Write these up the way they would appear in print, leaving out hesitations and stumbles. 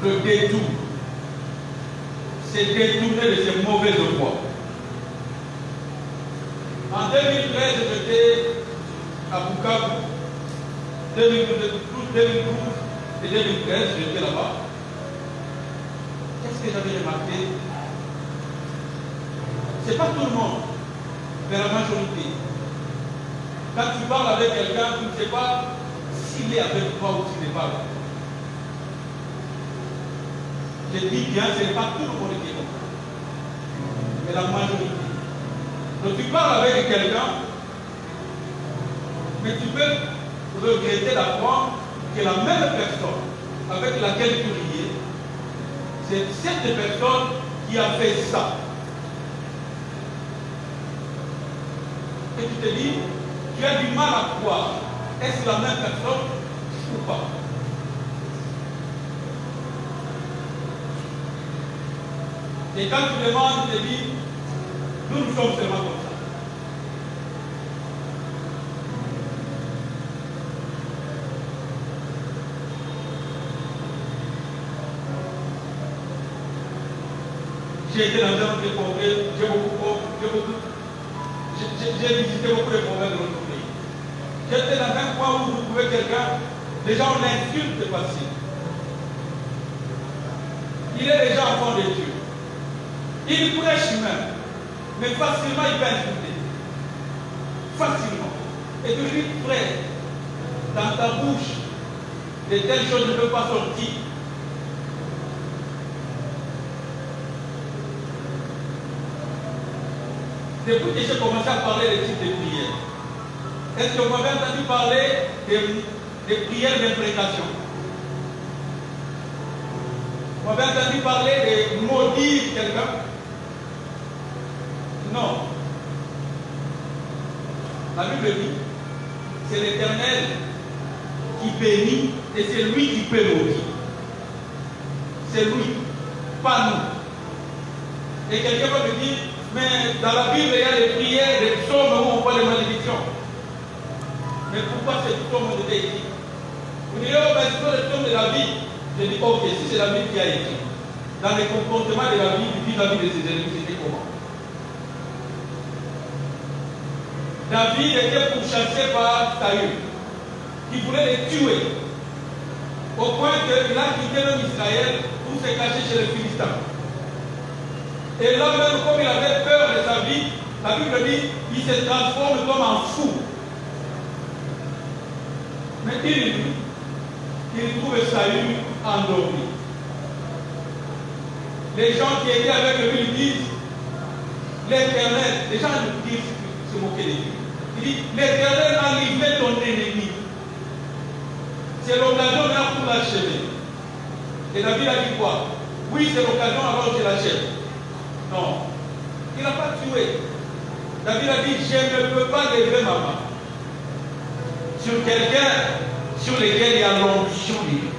le détour. C'est détourné de ses mauvaises voies. En 2013, j'étais à Bukavu. 2012 et 2013, j'étais là-bas. Qu'est-ce que j'avais remarqué? Ce n'est pas tout le monde, mais la majorité. Quand tu parles avec quelqu'un, tu ne sais pas s'il est avec toi ou s'il n'est pas avec toi. Je dis bien, ce n'est pas tout le monde qui est comme ça, mais la majorité. Donc tu parles avec quelqu'un, mais tu peux regretter d'apprendre que la même personne avec laquelle tu riais, c'est cette personne qui a fait ça. Et tu te dis, tu as du mal à croire. Est-ce la même personne ou pas? Et quand tu demandes, tu te dis, nous sommes seulement comme ça. J'ai été dans un autre congrès, j'ai visité beaucoup de congrès de notre pays. J'étais dans un coin où vous trouvez quelqu'un, les gens l'insultent facile. Il est déjà enfant de Dieu. Il prêche même, mais facilement il peut insulter. Facilement. Et tu lui frère, dans ta bouche, de telles choses ne peuvent pas sortir. Depuis que j'ai commencé à parler des types de prières, est-ce que vous m'avez entendu parler des prières d'imprécation? Vous m'avez entendu parler de maudire quelqu'un? Non. La Bible dit, c'est l'Éternel qui bénit et c'est lui qui peut maudire. C'est lui, pas nous. Et quelqu'un va me dire, mais dans la Bible, il y a des prières, des psaumes où on voit des malédictions. Mais pourquoi ces psaumes ont été écrits? Vous direz, oh, mais ce sont les psaumes de la vie. Je dis, ok, si c'est la Bible qui a écrit, dans les comportements de la vie, vis-à-vis de ses ennemis, c'était comment? David était pourchassé par Saül, qui voulait les tuer, au point qu'il a quitté même Israël pour se cacher chez les Philistins. Et là même, comme il avait peur de sa vie, la Bible dit qu'il se transforme comme un fou. Mais il trouve Saül endormi. Les gens qui étaient avec lui lui disent, l'Éternel, les gens nous disent, se moquer de lui. Il dit, l'Éternel a livré ton ennemi. C'est l'occasion là pour l'achever. Et David a dit quoi? Oui, c'est l'occasion alors que je l'achève. Non. Il n'a pas tué. David a dit, je ne peux pas lever ma main sur quelqu'un sur lequel il y a l'onction divine.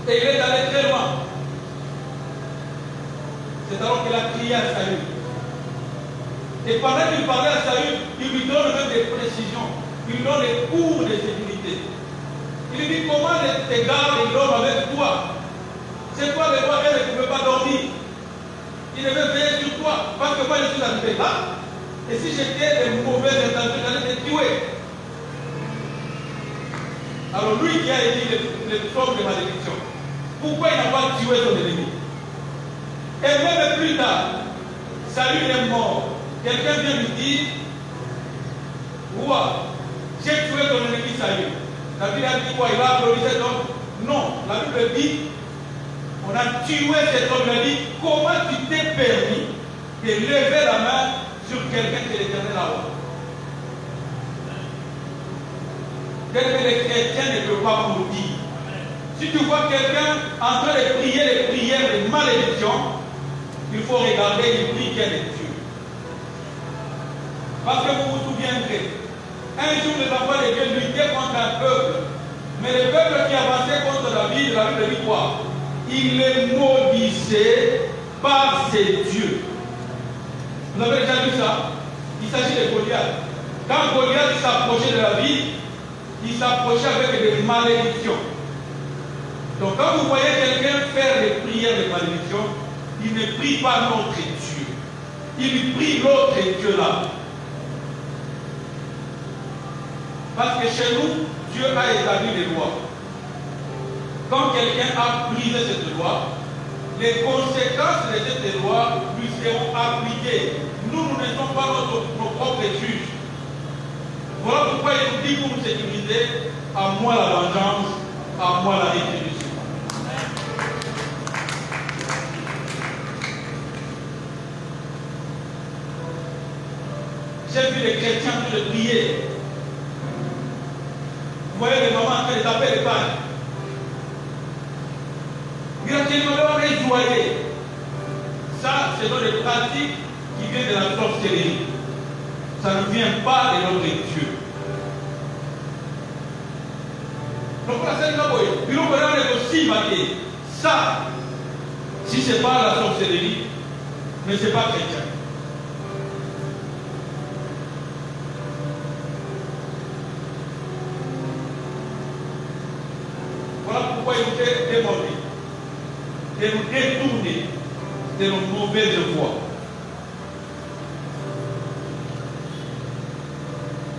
Et il est allé très loin. C'est alors qu'il a crié à Saül. Et pendant qu'il parlait à Saül, il lui donne même des précisions. Il lui donne des cours de sécurité. Il lui dit comment tes gardes et l'homme avec toi. C'est toi le roi, elle ne pouvait pas dormir. Il devait veiller sur toi. Parce que moi je suis arrivé là. Et si j'étais de mauvaises intentions, j'allais te tuer. Alors lui qui a écrit les psaumes de malédiction, pourquoi il n'a pas tué son ennemi? Et même plus tard, Saül est mort. Quelqu'un vient lui dire, roi, j'ai tué ton ennemi Saül. David a dit quoi? Il a applaudi cet homme? Non, la Bible dit, on a tué cet homme. Il a dit, comment tu t'es permis de lever la main sur quelqu'un que l'Éternel a roi? Tel que les chrétiens ne peuvent pas vous dire. Si tu vois quelqu'un en train de prier les prières de malédiction, il faut regarder, il prie quel est Dieu. Parce que vous vous souviendrez, un jour les enfants de Dieu luttaient contre un peuple, mais le peuple qui avançait contre David, la Bible dit quoi? Il les maudissait par ses dieux. Vous avez déjà vu ça? Il s'agit de Goliath. Quand Goliath s'approchait de David, il s'approchait avec des malédictions. Donc quand vous voyez quelqu'un faire des prières de malédiction, il ne prie pas notre Dieu. Il prie l'autre Dieu là. Parce que chez nous, Dieu a établi les lois. Quand quelqu'un a brisé cette loi, les conséquences de cette loi lui seront appliquées. Nous, nous ne sommes pas nos propres juges. Voilà pourquoi il nous dit pour nous sécuriser, à moi la vengeance, à moi la rétribution. J'ai vu les chrétiens en train de prier. Vous voyez les mamans en train de taper les pannes. Gratuitement, on est joyeux. Ça, c'est dans les pratiques qui viennent de la sorcellerie. Ça ne vient pas de notre Dieu. Donc, la scène est aussi marquée. Ça, si ce n'est pas la sorcellerie, mais ce n'est pas chrétien. Voilà pourquoi il nous fait déborder, de nous détourner de nos mauvaises voies.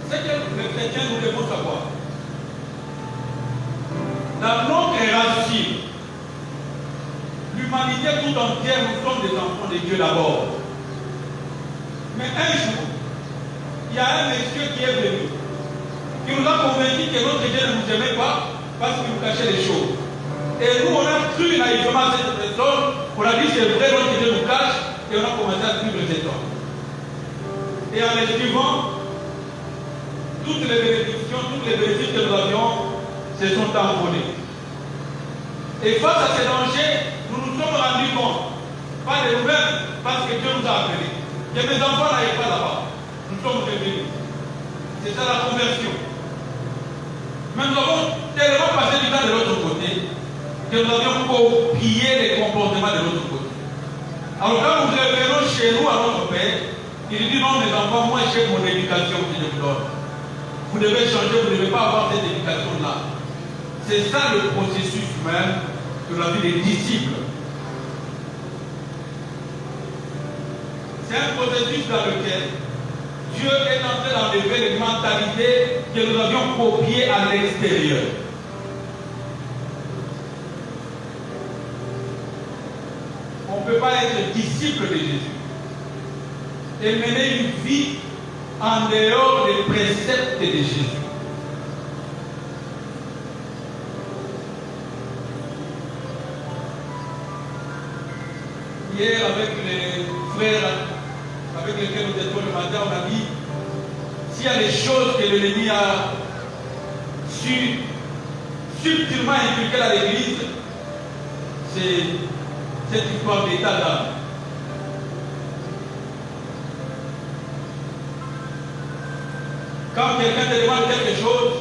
C'est que les chrétiens nous devons savoir. Dans notre racine, l'humanité tout entière, nous sommes des enfants de Dieu d'abord. Mais un jour, il y a un monsieur qui est venu, qui nous a convaincu que notre Dieu ne nous aimait pas parce qu'il nous cachait les choses. Et nous, on a cru naïvement à cette personne, on a dit c'est vrai, notre Dieu nous cache, et on a commencé à suivre cet homme. Et en les suivant, toutes les bénédictions, toutes les bénédictions que nous avions se sont envolées. Et face à ces dangers, nous nous sommes rendus compte, pas de nous-mêmes, parce que Dieu nous a appelés. Que mes enfants n'aillent pas là-bas. Nous sommes revenus. C'est ça la conversion. Mais nous avons tellement passé du temps de l'autre côté que nous avions copié les comportements de l'autre côté. Alors quand nous revenons chez nous à notre Père, il dit non mes enfants, moi j'ai mon éducation que je vous donne. Vous devez changer, vous ne devez pas avoir cette éducation-là. C'est ça le processus même de la vie des disciples. C'est un processus dans lequel Dieu est en train d'enlever les mentalités que nous avions copiées à l'extérieur. On ne peut pas être disciple de Jésus et mener une vie en dehors des préceptes de Jésus. Hier, avec les frères avec lesquels nous étions le matin, on a dit s'il y a des choses que l'ennemi a su subtilement inculquer à l'Église, c'est cette histoire d'état d'âme. Quand quelqu'un te demande quelque chose,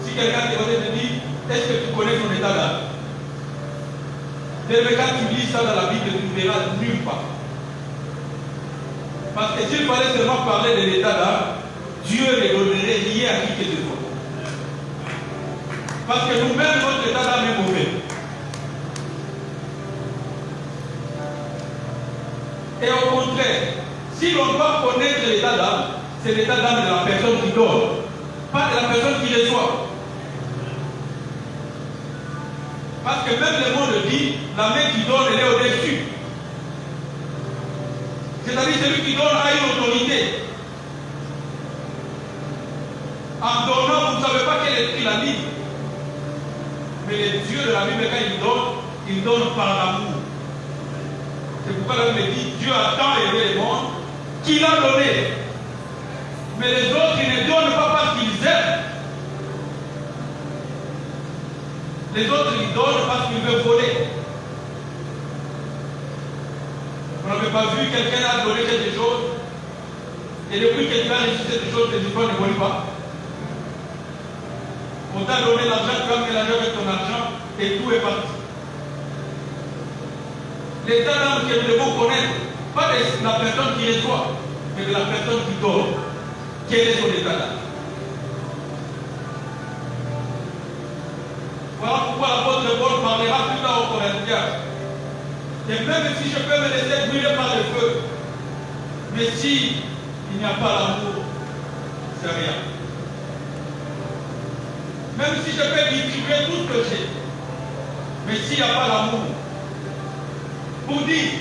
si quelqu'un te dit est-ce que tu connais ton état d'âme? Mais quand tu lis ça dans la Bible, tu ne verras nulle part. Parce que s'il fallait seulement parler de l'état d'âme, Dieu ne donnerait rien à qui que ce soit. Parce que nous-mêmes, notre état d'âme est mauvais. Et au contraire, si l'on doit connaître l'état d'âme, c'est l'état d'âme de la personne qui donne, pas de la personne qui reçoit. Parce que même le monde dit, la main qui donne, elle est au-dessus. C'est-à-dire celui qui donne a une autorité. En donnant, vous ne savez pas quel est la Bible. Mais les dieux de la Bible, quand ils donnent par l'amour. C'est pourquoi la Bible dit, Dieu a tant aimé le monde qu'il a donné. Mais les autres, ils ne donnent pas parce qu'ils aiment. Les autres, ils donnent parce qu'ils veulent voler. On n'avait pas vu quelqu'un a donné quelque chose. Et depuis que tu as reçu cette chose, tes histoires ne volent pas. On t'a donné l'argent, tu as mélangé avec ton argent et tout est parti. L'état d'âme que nous devons connaître, pas de la personne qui reçoit, mais de la personne qui donne. Quel est son état d'âme? Et même si je peux me laisser brûler par le feu, mais si il n'y a pas l'amour, c'est rien. Même si je peux distribuer tout ce que j'ai, mais s'il n'y a pas l'amour, pour dire,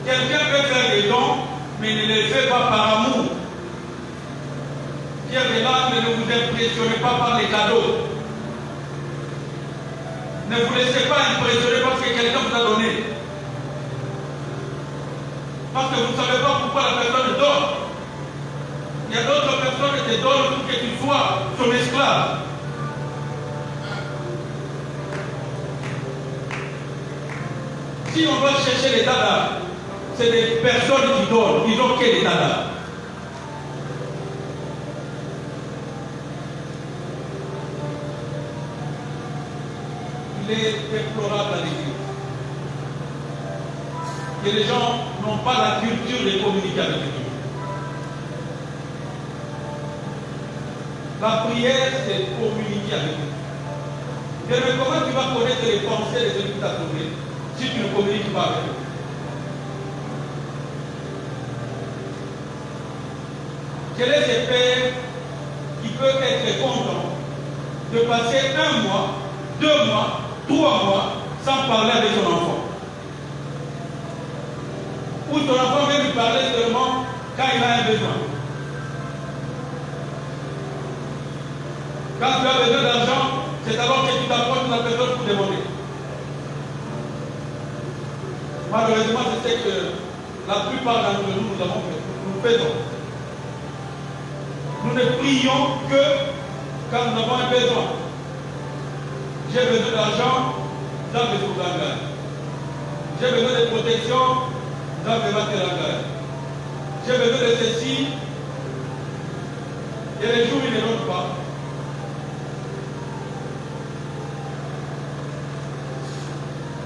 quelqu'un peut faire des dons, mais ne les fait pas par amour. Pierre et l'âme, ne vous impressionnez pas par les cadeaux. Ne vous laissez pas impressionner parce que quelqu'un vous a donné. Parce que vous ne savez pas pourquoi la personne donne. Il y a d'autres personnes qui te donnent pour que tu sois son esclave. Si on doit chercher les tadas, c'est des personnes qui donnent, ils n'ont que les tadas. Il est déplorable à l'église que les gens n'ont pas la culture de communiquer avec Dieu. La prière, c'est communiquer avec Dieu. Mais comment tu vas connaître les pensées de celui qui t'a sauvé si tu ne communiques pas avec eux? Quel est ce père qui peut être content de passer 1 mois, 2 mois, 3 mois sans parler avec son enfant? Ou ton enfant veut lui parler seulement quand il a un besoin. Quand tu as besoin d'argent, c'est alors que tu t'approches de la personne pour demander. Malheureusement, c'est ce que la plupart d'entre nous, nous avons fait. Nous faisons. Nous ne prions que quand nous avons un besoin. J'ai besoin d'argent, dans mes programmes. J'ai besoin de protection, dans mes matériels. J'ai besoin de ceci. Et les jours, ils ne donnent pas.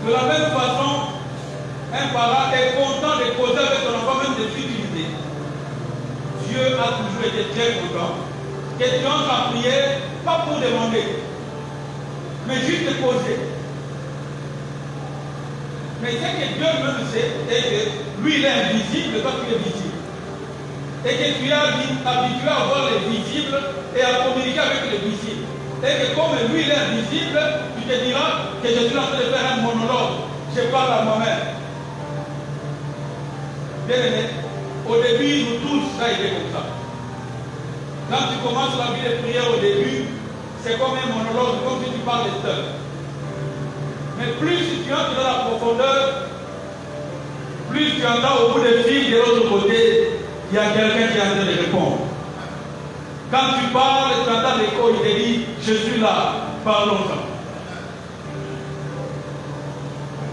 De la même façon, un parent est content de causer avec son enfant, même de l'utiliser. Dieu a toujours été très content que tu entres en prière, pas pour demander, mais juste de causer. Mais ce que Dieu même sait, est que lui il est invisible, toi tu es visible. Et que tu es habitué à voir les visibles et à communiquer avec les visibles. Et que comme lui il est invisible, tu te diras que je suis en train de faire un monologue. Je parle à moi-même. Bien aimé, au début, nous tous, ça a été comme ça. Quand tu commences la vie de prière au début, c'est comme un monologue, comme si tu parles seul. Mais plus tu entres dans la profondeur, plus tu entends au bout des fils de l'autre côté, il y a quelqu'un qui est en train de répondre. Quand tu parles, tu entends l'écho, il te dit, je suis là, parlons-en.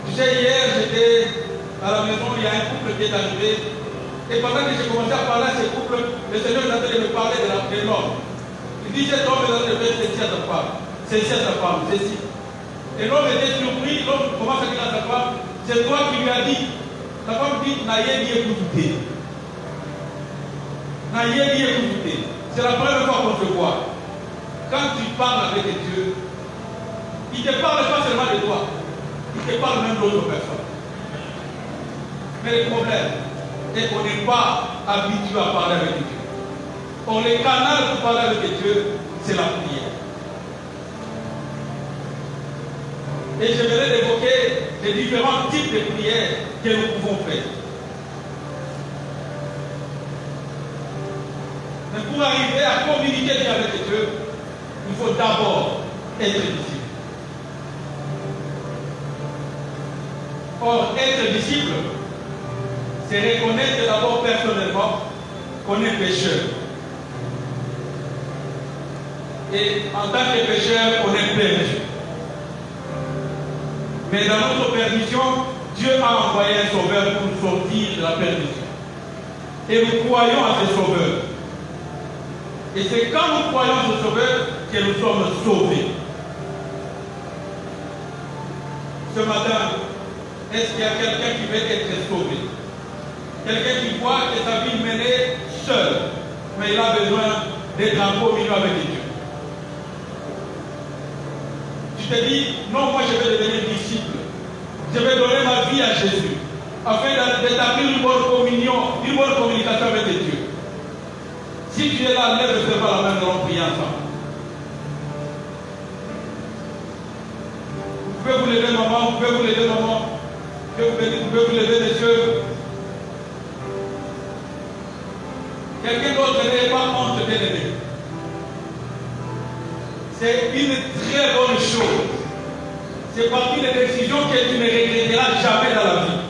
Tu sais, hier, j'étais à la maison, il y a un couple qui est arrivé. Et pendant que j'ai commencé à parler à ce couple, le Seigneur est en train de me parler de l'homme. Il dit, cet homme est en train de faire ceci à sa femme, ceci à sa femme, ceci. Et l'homme était surpris, l'homme commence à dire à sa femme, c'est toi qui lui as dit. La femme dit, n'ayez dit écouter. N'ayez dit écouter. C'est la première fois qu'on te voit. Quand tu parles avec Dieu, il ne te parle pas seulement de toi, il te parle même d'autres personnes. Mais le problème est qu'on n'est pas habitué à parler avec Dieu. On les canals pour parler avec Dieu, c'est la prière. Et je vais évoquer les différents types de prières que nous pouvons faire. Mais pour arriver à communiquer bien avec Dieu, il faut d'abord être disciple. Or, être disciple, c'est reconnaître d'abord personnellement qu'on est pécheur. Et en tant que pécheur, on est perdu. Mais dans notre perdition, Dieu a envoyé un sauveur pour nous sortir de la perdition. Et nous croyons à ce sauveur. Et c'est quand nous croyons à ce sauveur que nous sommes sauvés. Ce matin, est-ce qu'il y a quelqu'un qui veut être sauvé? Quelqu'un qui voit que sa vie menée seule, mais il a besoin d'être en communion avec Dieu. Tu te dis, non, moi je vais devenir disciple. Je vais donner ma vie à Jésus. afin d'établir une bonne communion, une bonne communication avec Dieu. Si tu es là, lève pas la main, nous allons prier ensemble. Vous pouvez vous lever, maman, vous pouvez vous lever, maman. Vous pouvez vous lever, messieurs. Quelqu'un d'autre n'est pas honte d'élever. C'est une très bonne chose. C'est parmi les décisions que tu ne regretteras jamais dans la vie.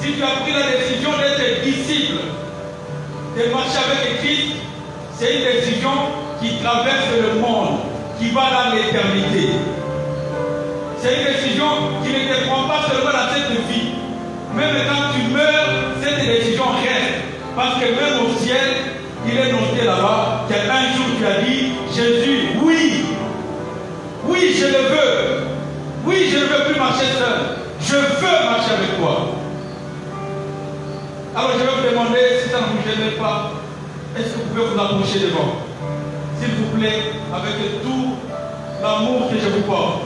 Si tu as pris la décision d'être disciple, de marcher avec Christ, c'est une décision qui traverse le monde, qui va dans l'éternité. C'est une décision qui ne te prend pas seulement dans cette vie. Même quand tu meurs, cette décision reste. Parce que même au ciel, il est noté là-bas qu'un jour tu as dit, Jésus, oui, oui, je le veux. Oui, je ne veux plus marcher seul. Je veux marcher avec toi. Alors je vais vous demander, si ça ne vous gêne pas, est-ce que vous pouvez vous approcher devant? S'il vous plaît, avec tout l'amour que je vous porte.